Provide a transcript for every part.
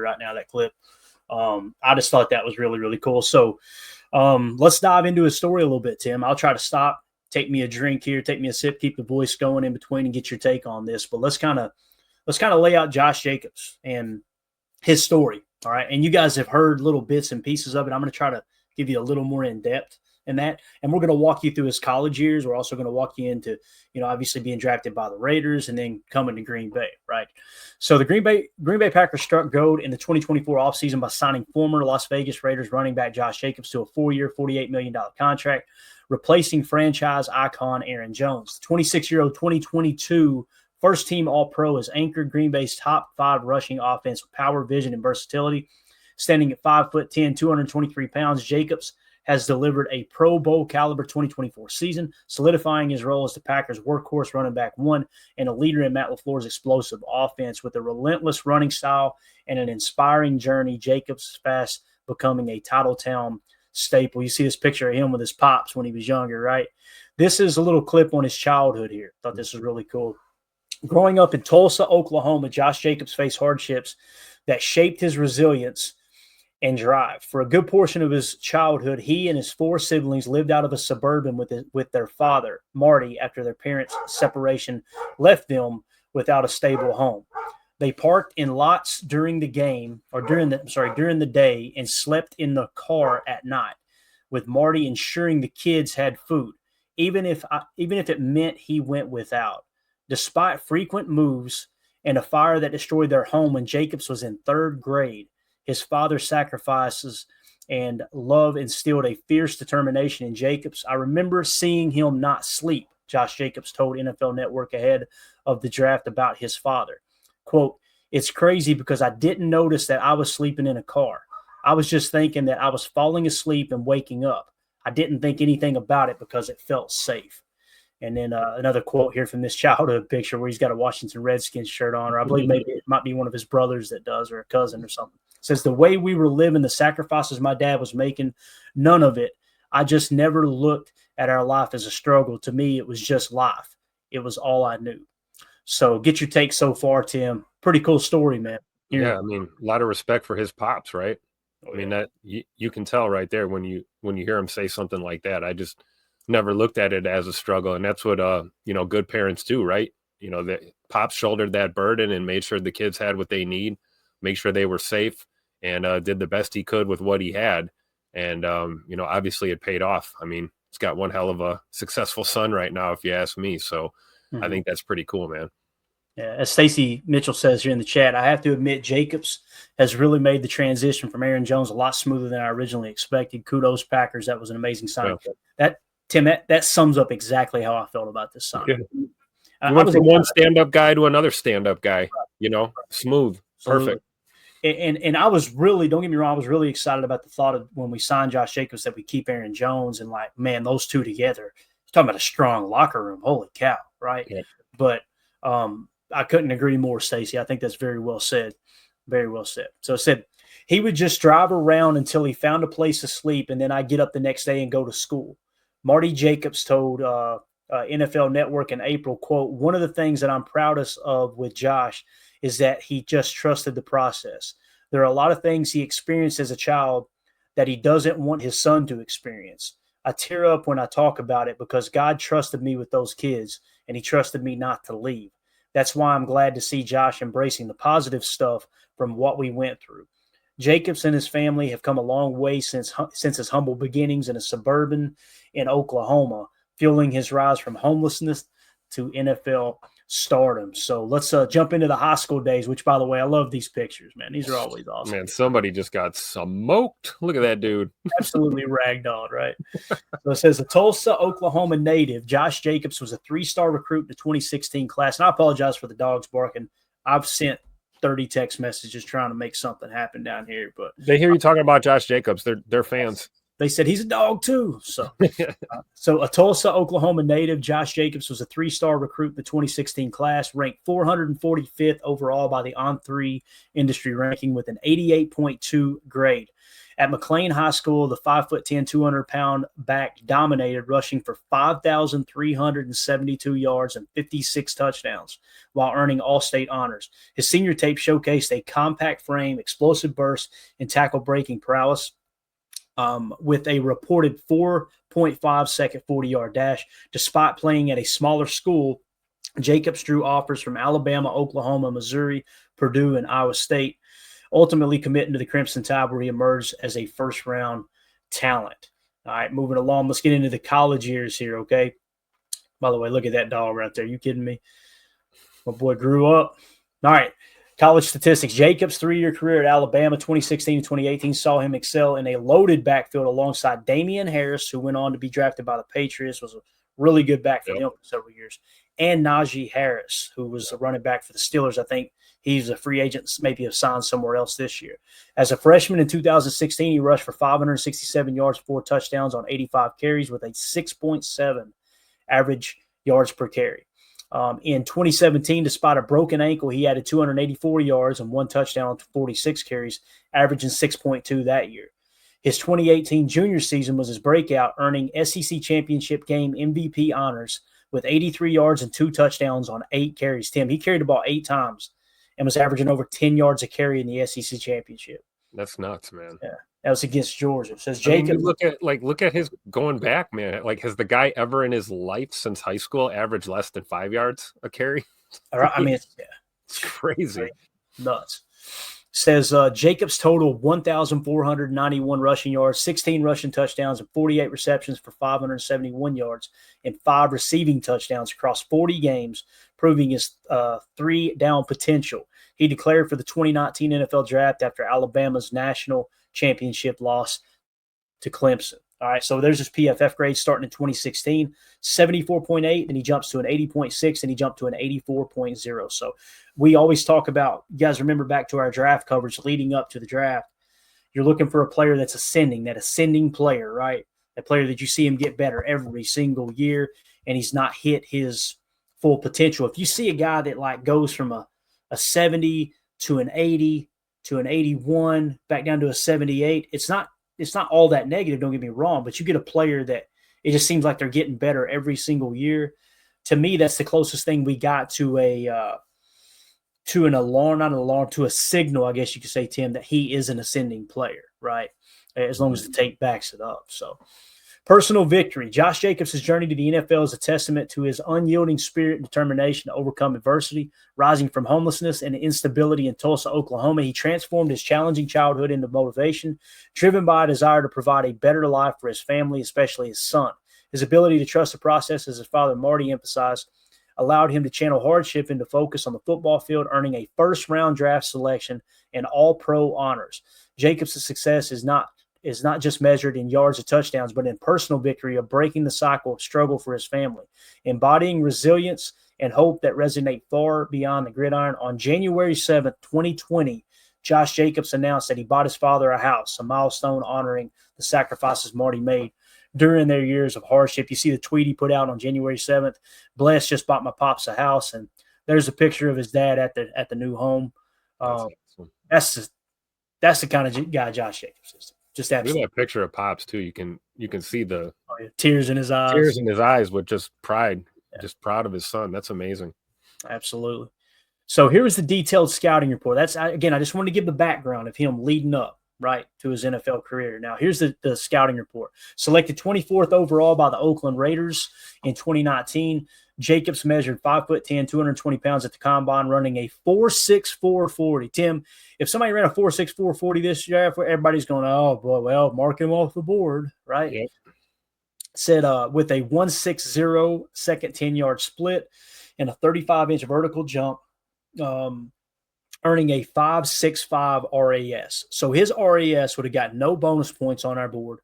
right now, that clip. I just thought that was really, really cool. So let's dive into his story a little bit, Tim. I'll try to stop, take me a drink here, take me a sip, keep the voice going in between and get your take on this. But let's kind of lay out Josh Jacobs and his story. All right. And you guys have heard little bits and pieces of it. I'm going to try to give you a little more in depth in that. And we're going to walk you through his college years. We're also going to walk you into, obviously being drafted by the Raiders and then coming to Green Bay. Right. So the Green Bay Packers struck gold in the 2024 offseason by signing former Las Vegas Raiders running back Josh Jacobs to a 4-year, $48 million contract, replacing franchise icon Aaron Jones. The 26-year-old 2022 first-team All-Pro has anchored Green Bay's top 5 rushing offense with power, vision, and versatility. Standing at 5'10", 223 pounds, Jacobs has delivered a Pro Bowl caliber 2024 season, solidifying his role as the Packers' workhorse running back one and a leader in Matt LaFleur's explosive offense. With a relentless running style and an inspiring journey, Jacobs is fast becoming a Titletown staple. You see this picture of him with his pops when he was younger, right? This is a little clip on his childhood here. Thought this was really cool. Growing up in Tulsa, Oklahoma, Josh Jacobs faced hardships that shaped his resilience and drive. For a good portion of his childhood, he and his 4 siblings lived out of a suburban with their father, Marty, after their parents' separation left them without a stable home. They parked in lots during the day and slept in the car at night, with Marty ensuring the kids had food, even if it meant he went without. Despite frequent moves and a fire that destroyed their home when Jacobs was in 3rd grade, his father's sacrifices and love instilled a fierce determination in Jacobs. I remember seeing him not sleep, Josh Jacobs told NFL Network ahead of the draft about his father. Quote, "It's crazy because I didn't notice that I was sleeping in a car. I was just thinking that I was falling asleep and waking up. I didn't think anything about it because it felt safe." And then another quote here from this childhood picture where he's got a Washington Redskins shirt on, or I believe maybe it might be one of his brothers that does, or a cousin or something. It says, "The way we were living, the sacrifices my dad was making, none of it. I just never looked at our life as a struggle. To me, it was just life. It was all I knew." So get your take so far, Tim. Pretty cool story, man. Yeah, I mean, a lot of respect for his pops, right? Oh, I mean, that you can tell right there when you hear him say something like that. I just never looked at it as a struggle, and that's what good parents do, right? The pops shouldered that burden and made sure the kids had what they need, make sure they were safe, and did the best he could with what he had. And obviously it paid off. I mean, he's got one hell of a successful son right now, if you ask me. So I think that's pretty cool, man. Yeah, as Stacy Mitchell says here in the chat, I have to admit Jacobs has really made the transition from Aaron Jones a lot smoother than I originally expected. Kudos, Packers. That was an amazing signing. Yeah. Tim, that sums up exactly how I felt about this signing. Yeah. You went from one stand-up guy to another stand-up guy, smooth, perfect. And I was really, don't get me wrong, I was really excited about the thought of when we signed Josh Jacobs that we keep Aaron Jones and man, those two together. Talking about a strong locker room. Holy cow, right? Yeah. But I couldn't agree more, Stacey. I think that's very well said. Very well said. So it said he would just drive around until he found a place to sleep, and then I'd get up the next day and go to school. Marty Jacobs told NFL Network in April, quote, "One of the things that I'm proudest of with Josh is that he just trusted the process. There are a lot of things he experienced as a child that he doesn't want his son to experience. I tear up when I talk about it because God trusted me with those kids, and he trusted me not to leave. That's why I'm glad to see Josh embracing the positive stuff from what we went through. Jacobs and his family have come a long way since his humble beginnings in a suburban in Oklahoma, fueling his rise from homelessness to NFL stardom." So let's jump into the high school days, which, by the way, I love these pictures, man. These are always awesome. Man, somebody just got smoked. Look at that dude. Absolutely ragdolled, right? So it says a Tulsa, Oklahoma native, Josh Jacobs was a 3-star recruit in the 2016 class. And I apologize for the dogs barking. I've sent 30 text messages trying to make something happen down here, but they hear you talking about Josh Jacobs. They're fans. They said he's a dog too. So, so a Tulsa, Oklahoma native, Josh Jacobs was a 3-star recruit in the 2016 class, ranked 445th overall by the On3 industry ranking with an 88.2 grade. At McLean High School, the 5'10", 200-pound back dominated, rushing for 5,372 yards and 56 touchdowns while earning all-state honors. His senior tape showcased a compact frame, explosive burst, and tackle-breaking prowess with a reported 4.5-second 40-yard dash. Despite playing at a smaller school, Jacobs drew offers from Alabama, Oklahoma, Missouri, Purdue, and Iowa State, ultimately committing to the Crimson Tide, where he emerged as a first-round talent. All right, moving along. Let's get into the college years here, okay? By the way, look at that dog right there. You kidding me? My boy grew up. All right, college statistics. Jacobs' 3-year career at Alabama, 2016 to 2018, saw him excel in a loaded backfield alongside Damian Harris, who went on to be drafted by the Patriots, was a really good back for him for several years, and Najee Harris, who was a running back for the Steelers. I think he's a free agent, maybe have signed somewhere else this year. As a freshman in 2016, he rushed for 567 yards, 4 touchdowns on 85 carries with a 6.7 average yards per carry. In 2017, despite a broken ankle, he added 284 yards and 1 touchdown on 46 carries, averaging 6.2 that year. His 2018 junior season was his breakout, earning SEC championship game MVP honors with 83 yards and 2 touchdowns on 8 carries. Tim, he carried the ball 8 times and was averaging over 10 yards a carry in the SEC championship. That's nuts, man. Yeah, that was against Georgia. It says Jacob. Look at his going back, man. Like, has the guy ever in his life since high school averaged less than 5 yards a carry? I mean, it's crazy, nuts. Says Jacobs totaled 1,491 rushing yards, 16 rushing touchdowns, and 48 receptions for 571 yards and 5 receiving touchdowns across 40 games, proving his 3-down potential. He declared for the 2019 NFL Draft after Alabama's national championship loss to Clemson. All right, so there's his PFF grade starting in 2016, 74.8, then he jumps to an 80.6, and he jumped to an 84.0. So we always talk about, you guys remember back to our draft coverage leading up to the draft, you're looking for a player that's ascending, that ascending player, right? A player that you see him get better every single year, and he's not hit his full potential. If you see a guy that like goes from a 70 to an 80 to an 81 back down to a 78, it's not all that negative, don't get me wrong, but you get a player that it just seems like they're getting better every single year. To me, that's the closest thing we got to a signal, I guess you could say, Tim, that he is an ascending player, right? As long as the tape backs it up. So, personal victory. Josh Jacobs' journey to the NFL is a testament to his unyielding spirit and determination to overcome adversity. Rising from homelessness and instability in Tulsa, Oklahoma, he transformed his challenging childhood into motivation, driven by a desire to provide a better life for his family, especially his son. His ability to trust the process, as his father Marty emphasized, allowed him to channel hardship into focus on the football field, earning a first-round draft selection and all-pro honors. Jacobs' success is not just measured in yards or touchdowns, but in personal victory of breaking the cycle of struggle for his family, embodying resilience and hope that resonate far beyond the gridiron. On January 7th, 2020, Josh Jacobs announced that he bought his father a house, a milestone honoring the sacrifices Marty made during their years of hardship. You see the tweet he put out on January 7th, "Bless just bought my pops a house," and there's a picture of his dad at the new home. That's the kind of guy Josh Jacobs is. Just absolutely. Look at that picture of Pops too. You can see the tears in his eyes. Tears in his eyes with just pride, just proud of his son. That's amazing. Absolutely. So here was the detailed scouting report. That's again, I just wanted to give the background of him leading up right to his NFL career. Now here's the scouting report. Selected 24th overall by the Oakland Raiders in 2019. Jacobs measured 5'10", 220 pounds at the combine, running a 4.64 40. Tim, if somebody ran a 4.64 40 this year, everybody's going, "Oh boy, well, mark him off the board," right? Yep. Said with a 1.60 second 10-yard split and a 35-inch vertical jump, earning a 5.65 RAS. So his RAS would have got no bonus points on our board.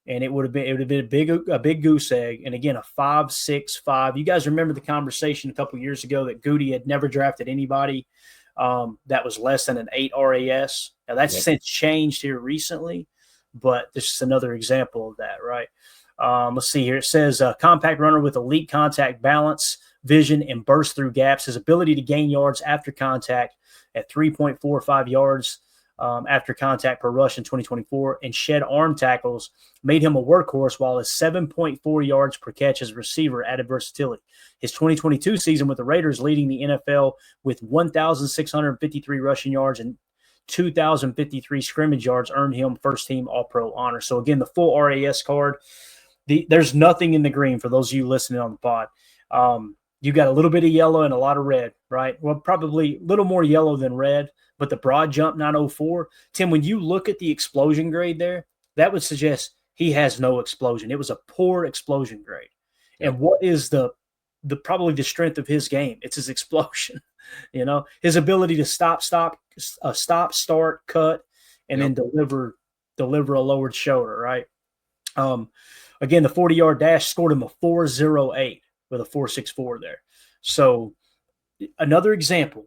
And it would have been a big goose egg. And again, a 5.65. You guys remember the conversation a couple of years ago that Goody had never drafted anybody that was less than an 8 RAS. Now that's since changed here recently, but this is another example of that, right? Let's see here. It says compact runner with elite contact balance, vision, and burst through gaps. His ability to gain yards after contact at 3.45 yards after contact per rush in 2024, and shed arm tackles made him a workhorse, while his 7.4 yards per catch as a receiver added versatility. His 2022 season with the Raiders, leading the NFL with 1,653 rushing yards and 2,053 scrimmage yards, earned him first-team All-Pro honor. So, again, the full RAS card. There's nothing in the green for those of you listening on the pod. You got a little bit of yellow and a lot of red, right? Well, probably a little more yellow than red, but the broad jump 904. Tim, when you look at the explosion grade there, that would suggest he has no explosion. It was a poor explosion grade. Yeah. And what is the probably the strength of his game? It's his explosion. His ability to stop, start, cut, and then deliver a lowered shoulder, right? Again, the 40-yard dash scored him a 4.08 with a 4.64 there. So another example,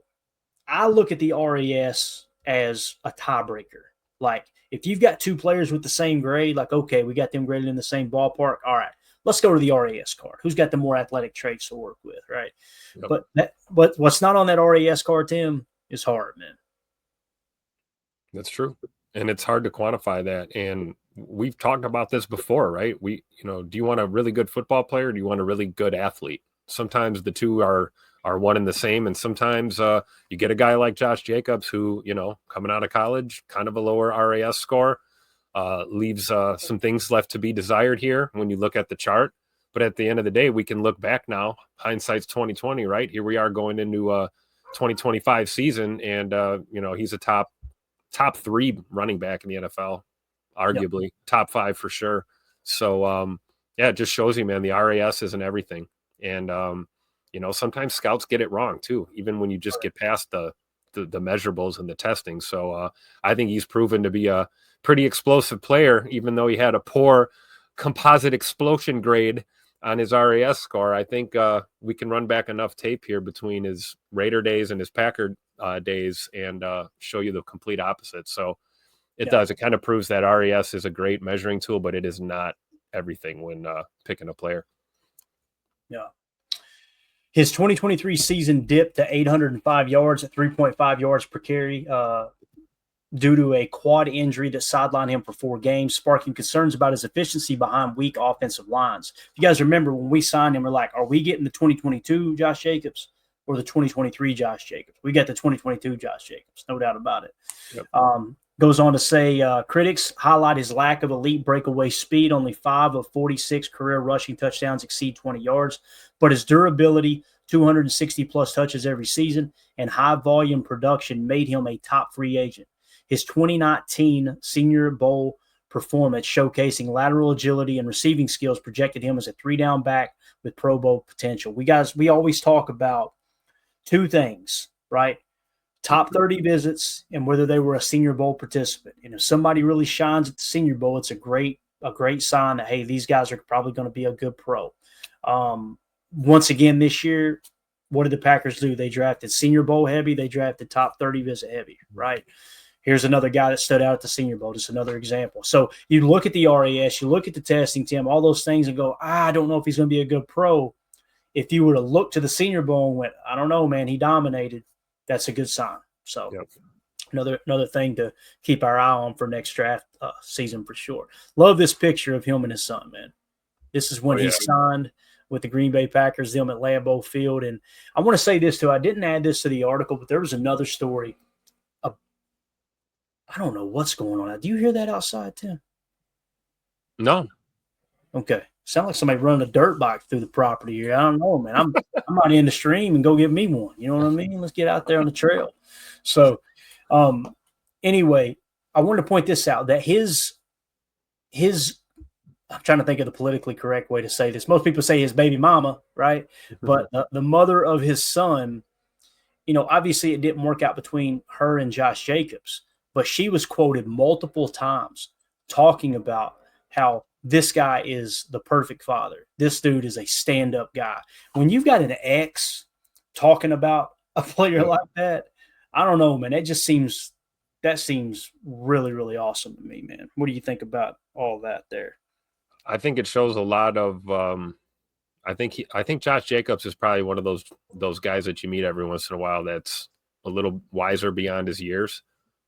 I look at the RAS as a tiebreaker. Like, if you've got two players with the same grade, like, okay, we got them graded in the same ballpark. All right, let's go to the RAS card. Who's got the more athletic traits to work with, right? Yep. But what's not on that RAS card, Tim, is hard, man. That's true. And it's hard to quantify that. And we've talked about this before, right? Do you want a really good football player? Or do you want a really good athlete? Sometimes the two are one and the same. And sometimes you get a guy like Josh Jacobs who, coming out of college, kind of a lower RAS score, leaves some things left to be desired here when you look at the chart. But at the end of the day, we can look back now. Hindsight's 2020, right? Here we are going into a 2025 season, and he's a top 3 running back in the NFL, arguably. Yep. Top 5 for sure. So it just shows you, man, the RAS isn't everything. And sometimes scouts get it wrong too, even when you just get past the measurables and the testing. So I think he's proven to be a pretty explosive player, even though he had a poor composite explosion grade on his RAS score. I think we can run back enough tape here between his Raider days and his Packer days and show you the complete opposite. So it does. It kind of proves that RAS is a great measuring tool, but it is not everything when picking a player. Yeah. His 2023 season dipped to 805 yards at 3.5 yards per carry due to a quad injury that sidelined him for 4 games, sparking concerns about his efficiency behind weak offensive lines. If you guys remember, when we signed him, we're like, are we getting the 2022 Josh Jacobs or the 2023 Josh Jacobs? We got the 2022 Josh Jacobs, no doubt about it. Yep. Goes on to say, critics highlight his lack of elite breakaway speed. Only 5 of 46 career rushing touchdowns exceed 20 yards. But his durability, 260-plus touches every season, and high-volume production made him a top free agent. His 2019 Senior Bowl performance, showcasing lateral agility and receiving skills, projected him as a 3-down back with Pro Bowl potential. We always talk about 2 things, right? Top 30 visits and whether they were a Senior Bowl participant. And if somebody really shines at the Senior Bowl, it's a great sign that, hey, these guys are probably going to be a good pro. Once again this year, what did the Packers do? They drafted Senior Bowl heavy. They drafted top 30 visit heavy, right? Here's another guy that stood out at the Senior Bowl. Just another example. So you look at the RAS, you look at the testing, Tim, all those things, and go, I don't know if he's going to be a good pro. If you were to look to the Senior Bowl and went, I don't know, man, he dominated, that's a good sign. So another thing to keep our eye on for next draft season for sure. Love this picture of him and his son, man. This is when he signed with the Green Bay Packers, them at Lambeau Field. And I want to say this too. I didn't add this to the article, but there was another story. I don't know what's going on. Do you hear that outside, Tim? No. Okay. Sound like somebody running a dirt bike through the property here. I don't know, man. I might end the stream and go get me one. You know what I mean? Let's get out there on the trail. So, anyway, I wanted to point this out, that his I'm trying to think of the politically correct way to say this. Most people say his baby mama, right? But the mother of his son, obviously it didn't work out between her and Josh Jacobs, but she was quoted multiple times talking about how this guy is the perfect father. This dude is a stand-up guy. When you've got an ex talking about a player like that, I don't know, man. That seems really, really awesome to me, man. What do you think about all that there? I think it shows a lot of I think Josh Jacobs is probably one of those guys that you meet every once in a while that's a little wiser beyond his years.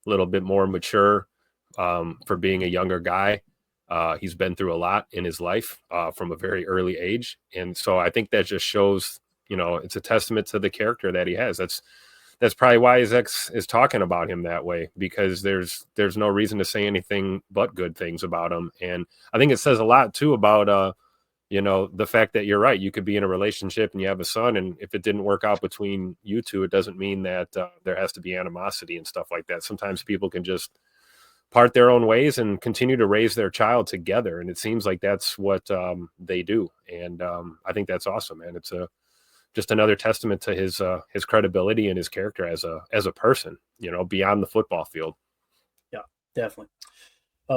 little bit more mature for being a younger guy. He's been through a lot in his life from a very early age. And so I think that just shows, it's a testament to the character that he has. That's probably why his ex is talking about him that way, because there's no reason to say anything but good things about him. And I think it says a lot too about, the fact that you're right. You could be in a relationship and you have a son, and if it didn't work out between you two, it doesn't mean that there has to be animosity and stuff like that. Sometimes people can just part their own ways and continue to raise their child together. And it seems like that's what they do. And I think that's awesome, man. It's just another testament to his credibility and his character as a person, beyond the football field. Yeah, definitely.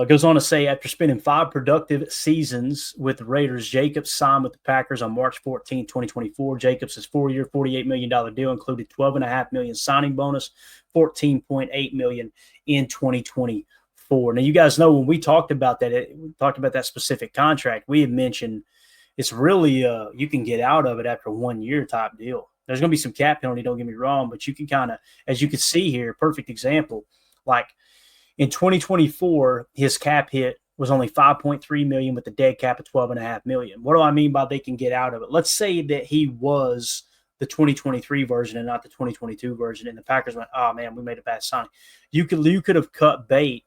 Goes on to say, after spending 5 productive seasons with the Raiders, Jacobs signed with the Packers on March 14, 2024. Jacobs' 4-year, $48 million deal included $12.5 million signing bonus, $14.8 million in 2024. Now, you guys know when we talked about that specific contract, we had mentioned it's really you can get out of it after 1 year type deal. There's going to be some cap penalty, don't get me wrong, but you can kind of, as you can see here, perfect example, like in 2024, his cap hit was only $5.3 million with the dead cap of $12.5 million. What do I mean by they can get out of it? Let's say that he was the 2023 version and not the 2022 version, and the Packers went, "Oh man, we made a bad signing." You could have cut bait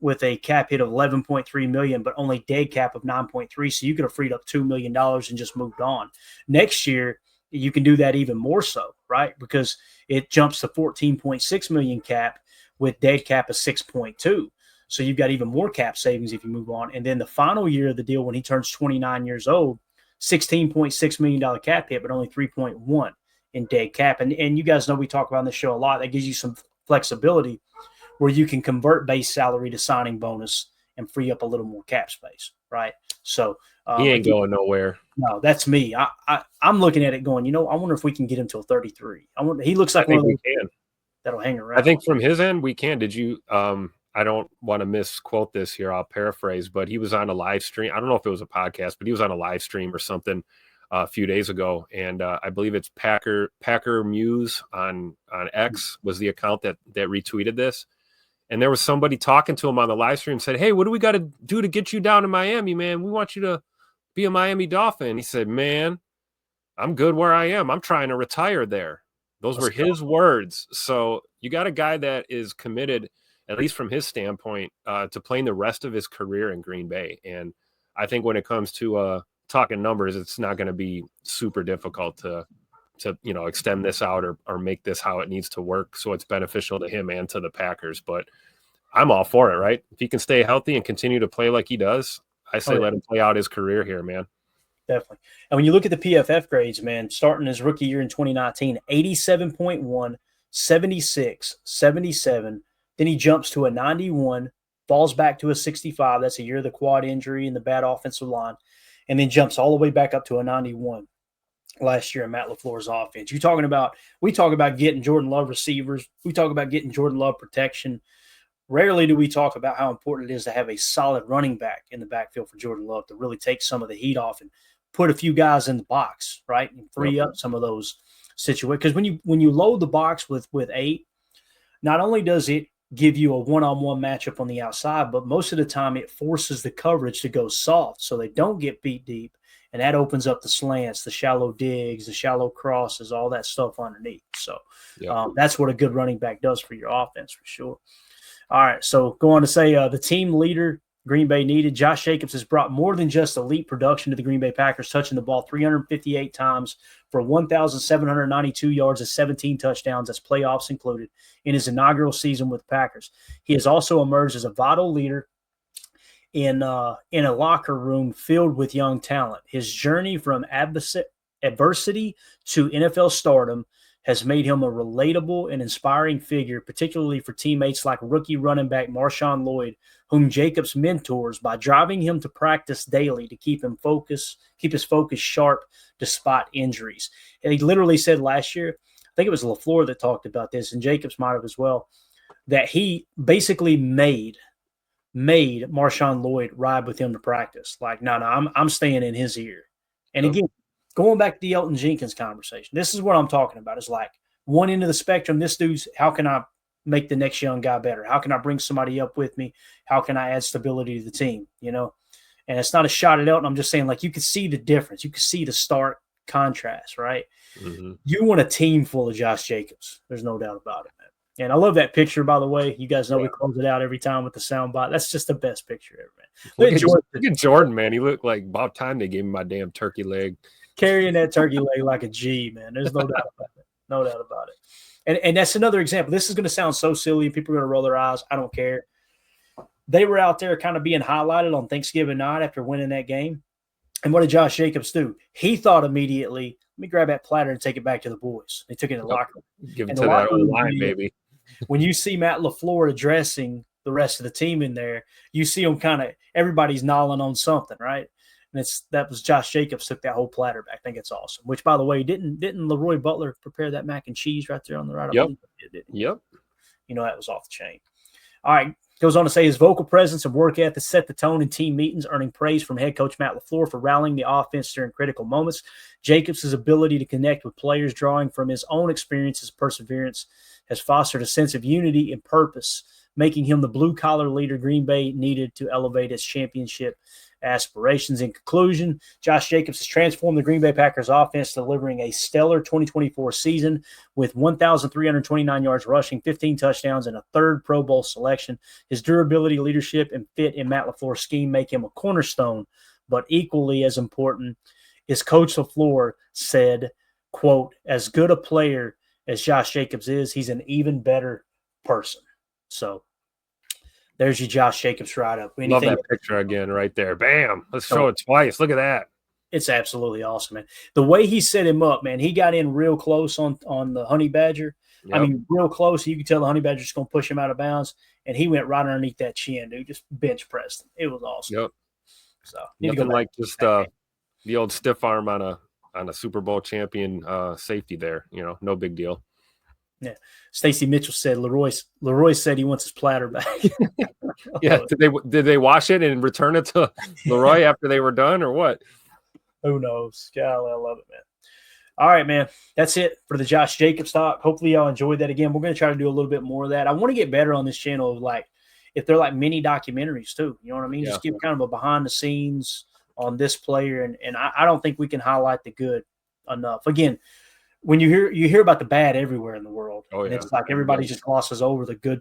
with a cap hit of $11.3 million, but only dead cap of $9.3. So you could have freed up $2 million and just moved on. Next year, you can do that even more so, right? Because it jumps to $14.6 million cap with dead cap of 6.2. So you've got even more cap savings if you move on. And then the final year of the deal, when he turns 29 years old, $16.6 million cap hit, but only 3.1 in dead cap. And you guys know we talk about on the show a lot. That gives you some flexibility where you can convert base salary to signing bonus and free up a little more cap space, right? So he ain't going nowhere. No, that's me. I'm looking at it going, I wonder if we can get him till 33. He looks like one of those that'll hang around. I think from his end, we can. Did you I don't want to misquote this here. I'll paraphrase, but he was on a live stream. I don't know if it was a podcast, but he was on a live stream or something a few days ago. And I believe it's Packer Muse on X was the account that retweeted this. And there was somebody talking to him on the live stream and said, "Hey, what do we got to do to get you down to Miami, man? We want you to be a Miami Dolphin." He said, "Man, I'm good where I am. I'm trying to retire there." Those were his words. So you got a guy that is committed, at least from his standpoint, to playing the rest of his career in Green Bay. And I think when it comes to talking numbers, it's not going to be super difficult to extend this out or make this how it needs to work so it's beneficial to him and to the Packers. But I'm all for it, right? If he can stay healthy and continue to play like he does, I say let him play out his career here, man. Definitely. And when you look at the PFF grades, man, starting his rookie year in 2019, 87.1, 76, 77. Then he jumps to a 91, falls back to a 65. That's a year of the quad injury and the bad offensive line. And then jumps all the way back up to a 91 last year in Matt LaFleur's offense. We talk about getting Jordan Love receivers. We talk about getting Jordan Love protection. Rarely do we talk about how important it is to have a solid running back in the backfield for Jordan Love to really take some of the heat off and put a few guys in the box, right, and free up some of those situations. Because when you load the box with 8, not only does it give you a one-on-one matchup on the outside, but most of the time it forces the coverage to go soft so they don't get beat deep, and that opens up the slants, the shallow digs, the shallow crosses, all that stuff underneath. So that's what a good running back does for your offense for sure. All right, so go on to say the team leader Green Bay needed. Josh Jacobs has brought more than just elite production to the Green Bay Packers, touching the ball 358 times for 1,792 yards and 17 touchdowns, that's playoffs included, in his inaugural season with the Packers. He has also emerged as a vital leader in a locker room filled with young talent. His journey from adversity to NFL stardom has made him a relatable and inspiring figure, particularly for teammates like rookie running back Marshawn Lloyd, whom Jacobs mentors by driving him to practice daily to keep his focus sharp despite injuries. And he literally said last year, I think it was LaFleur that talked about this, and Jacobs might have as well, that he basically made Marshawn Lloyd ride with him to practice. Like, no, I'm staying in his ear. And again, going back to the Elgton Jenkins conversation, this is what I'm talking about. It's like one end of the spectrum, this dude's, how can I make the next young guy better? How can I bring somebody up with me? How can I add stability to the team? And it's not a shot at Elton. I'm just saying, like, you can see the difference. You can see the stark contrast, right? Mm-hmm. You want a team full of Josh Jacobs. There's no doubt about it, man. And I love that picture, by the way. You guys know we close it out every time with the sound bite. That's just the best picture ever, man. Look at Jordan, man. He looked like about time they gave him my damn turkey leg. Carrying that turkey leg like a G, man. There's no doubt about it. No doubt about it. And that's another example. This is going to sound so silly. People are going to roll their eyes. I don't care. They were out there kind of being highlighted on Thanksgiving night after winning that game. And what did Josh Jacobs do? He thought immediately, let me grab that platter and take it back to the boys. They took it in the locker room. Give it to that old line, baby. When you see Matt LaFleur addressing the rest of the team in there, you see them kind of everybody's gnawing on something, right? And that was Josh Jacobs took that whole platter back. I think it's awesome. Which, by the way, didn't Leroy Butler prepare that mac and cheese right there on the right? Yep. Yep. That was off the chain. All right. Goes on to say his vocal presence and work ethic set the tone in team meetings, earning praise from head coach Matt LaFleur for rallying the offense during critical moments. Jacobs' ability to connect with players, drawing from his own experiences, perseverance, has fostered a sense of unity and purpose, making him the blue-collar leader Green Bay needed to elevate its championship aspirations. In conclusion, Josh Jacobs has transformed the Green Bay Packers offense, delivering a stellar 2024 season with 1,329 yards rushing, 15 touchdowns, and a third Pro Bowl selection. His durability, leadership, and fit in Matt LaFleur's scheme make him a cornerstone, but equally as important is Coach LaFleur said, quote, as good a player as Josh Jacobs is, he's an even better person. So there's your Josh Jacobs write-up. Love that picture again right there. Bam. Let's show it twice. Look at that. It's absolutely awesome, man. The way he set him up, man, he got in real close on the Honey Badger. Yep. I mean, real close. You could tell the Honey Badger's going to push him out of bounds, and he went right underneath that chin, dude. Just bench pressed him. It was awesome. Yep. So nothing like just the old stiff arm on a Super Bowl champion safety there. No big deal. Yeah. Stacy Mitchell said Leroy said he wants his platter back. Yeah. Did they wash it and return it to Leroy after they were done or what? Who knows? Golly, I love it, man. All right, man. That's it for the Josh Jacobs talk. Hopefully y'all enjoyed that. Again, we're going to try to do a little bit more of that. I want to get better on this channel of like if they're like mini documentaries too. You know what I mean? Yeah. Just give kind of a behind the scenes on this player. And I don't think we can highlight the good enough. Again, when you hear about the bad everywhere in the world, and it's like everybody just glosses over the good